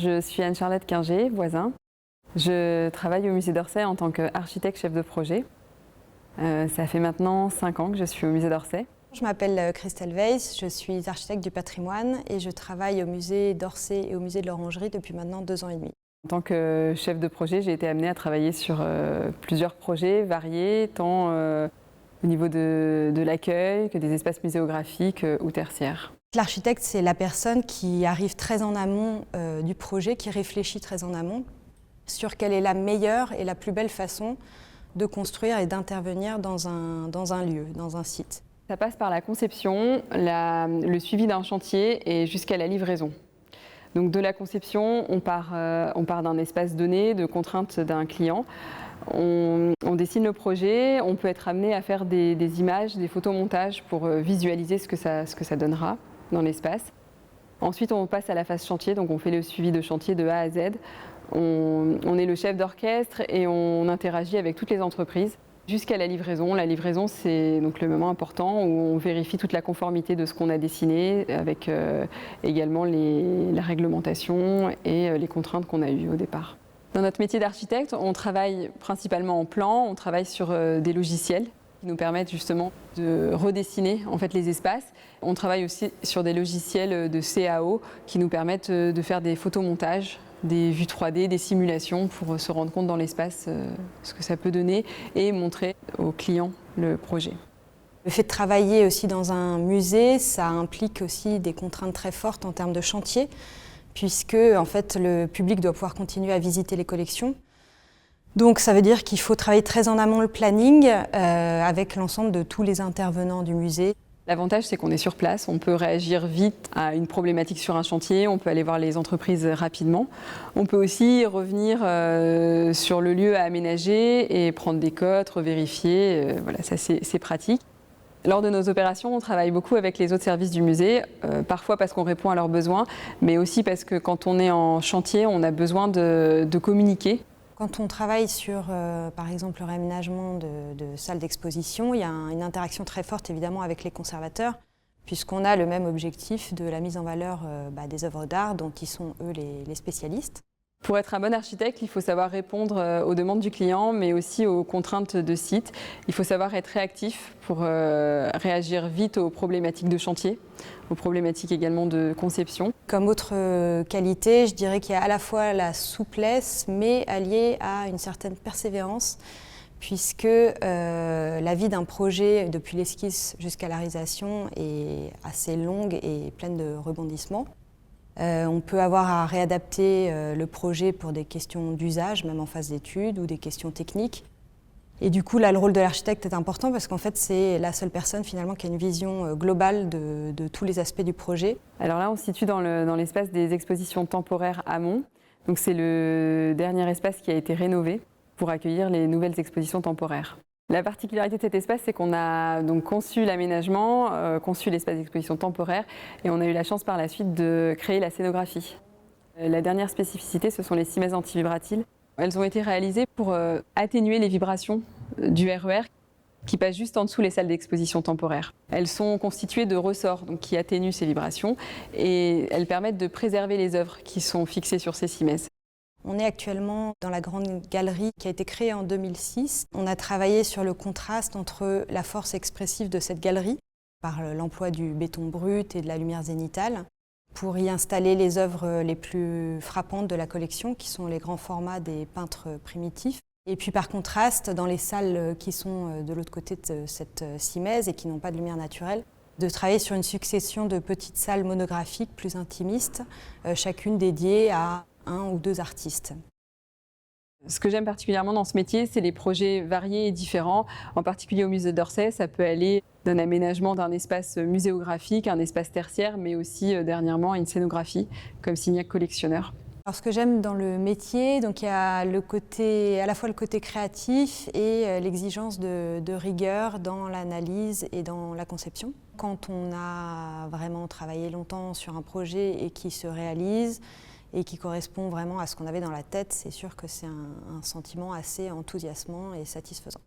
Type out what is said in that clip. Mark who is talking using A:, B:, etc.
A: Je suis Anne-Charlotte Quinger, voisin. Je travaille au musée d'Orsay en tant qu'architecte chef de projet. Ça fait maintenant 5 ans que je suis au musée d'Orsay.
B: Je m'appelle Christelle Weiss, je suis architecte du patrimoine et je travaille au musée d'Orsay et au musée de l'Orangerie depuis maintenant 2 ans et demi.
A: En tant que chef de projet, j'ai été amenée à travailler sur plusieurs projets variés, tant au niveau de l'accueil que des espaces muséographiques ou tertiaires.
B: L'architecte, c'est la personne qui arrive très en amont du projet, qui réfléchit très en amont sur quelle est la meilleure et la plus belle façon de construire et d'intervenir dans un lieu, dans un site.
A: Ça passe par la conception, le suivi d'un chantier et jusqu'à la livraison. Donc de la conception, on part d'un espace donné, de contraintes d'un client. On dessine le projet, on peut être amené à faire des images, des photomontages pour visualiser ce que ça donnera dans l'espace. Ensuite, on passe à la phase chantier, donc on fait le suivi de chantier de A à Z. On est le chef d'orchestre et on interagit avec toutes les entreprises jusqu'à la livraison. La livraison, c'est donc le moment important où on vérifie toute la conformité de ce qu'on a dessiné, avec également la réglementation et les contraintes qu'on a eues au départ. Dans notre métier d'architecte, on travaille principalement en plan, on travaille sur des logiciels qui nous permettent justement de redessiner en fait les espaces. On travaille aussi sur des logiciels de CAO qui nous permettent de faire des photomontages, des vues 3D, des simulations pour se rendre compte dans l'espace ce que ça peut donner et montrer aux clients le projet.
B: Le fait de travailler aussi dans un musée, ça implique aussi des contraintes très fortes en termes de chantier, puisque en fait, le public doit pouvoir continuer à visiter les collections. Donc ça veut dire qu'il faut travailler très en amont le planning avec l'ensemble de tous les intervenants du musée.
A: L'avantage, c'est qu'on est sur place, on peut réagir vite à une problématique sur un chantier, on peut aller voir les entreprises rapidement. On peut aussi revenir sur le lieu à aménager et prendre des cotes, revérifier, voilà, ça c'est pratique. Lors de nos opérations, on travaille beaucoup avec les autres services du musée, parfois parce qu'on répond à leurs besoins, mais aussi parce que quand on est en chantier, on a besoin de communiquer.
B: Quand on travaille sur, par exemple, le réaménagement de salles d'exposition, il y a une interaction très forte évidemment avec les conservateurs, puisqu'on a le même objectif de la mise en valeur des œuvres d'art dont ils sont eux les spécialistes.
A: Pour être un bon architecte, il faut savoir répondre aux demandes du client, mais aussi aux contraintes de site. Il faut savoir être réactif pour réagir vite aux problématiques de chantier, aux problématiques également de conception.
B: Comme autre qualité, je dirais qu'il y a à la fois la souplesse, mais alliée à une certaine persévérance, puisque la vie d'un projet, depuis l'esquisse jusqu'à la réalisation, est assez longue et pleine de rebondissements. On peut avoir à réadapter le projet pour des questions d'usage, même en phase d'étude, ou des questions techniques. Et du coup, là, le rôle de l'architecte est important parce qu'en fait, c'est la seule personne finalement qui a une vision globale de tous les aspects du projet.
A: Alors là, on se situe dans l'espace des expositions temporaires amont. Donc c'est le dernier espace qui a été rénové pour accueillir les nouvelles expositions temporaires. La particularité de cet espace, c'est qu'on a donc conçu l'aménagement, conçu l'espace d'exposition temporaire et on a eu la chance par la suite de créer la scénographie. La dernière spécificité, ce sont les cimaises antivibratiles. Elles ont été réalisées pour atténuer les vibrations du RER qui passent juste en dessous les salles d'exposition temporaires. Elles sont constituées de ressorts donc, qui atténuent ces vibrations et elles permettent de préserver les œuvres qui sont fixées sur ces cimaises.
B: On est actuellement dans la grande galerie qui a été créée en 2006. On a travaillé sur le contraste entre la force expressive de cette galerie, par l'emploi du béton brut et de la lumière zénitale, pour y installer les œuvres les plus frappantes de la collection, qui sont les grands formats des peintres primitifs. Et puis par contraste, dans les salles qui sont de l'autre côté de cette cimaise et qui n'ont pas de lumière naturelle, de travailler sur une succession de petites salles monographiques plus intimistes, chacune dédiée à 1 ou 2 artistes.
A: Ce que j'aime particulièrement dans ce métier, c'est les projets variés et différents. En particulier au musée d'Orsay, ça peut aller d'un aménagement d'un espace muséographique, un espace tertiaire, mais aussi dernièrement une scénographie comme Signac collectionneur.
B: Alors, ce que j'aime dans le métier, donc il y a à la fois le côté créatif et l'exigence de rigueur dans l'analyse et dans la conception. Quand on a vraiment travaillé longtemps sur un projet et qui se réalise, et qui correspond vraiment à ce qu'on avait dans la tête, c'est sûr que c'est un sentiment assez enthousiasmant et satisfaisant.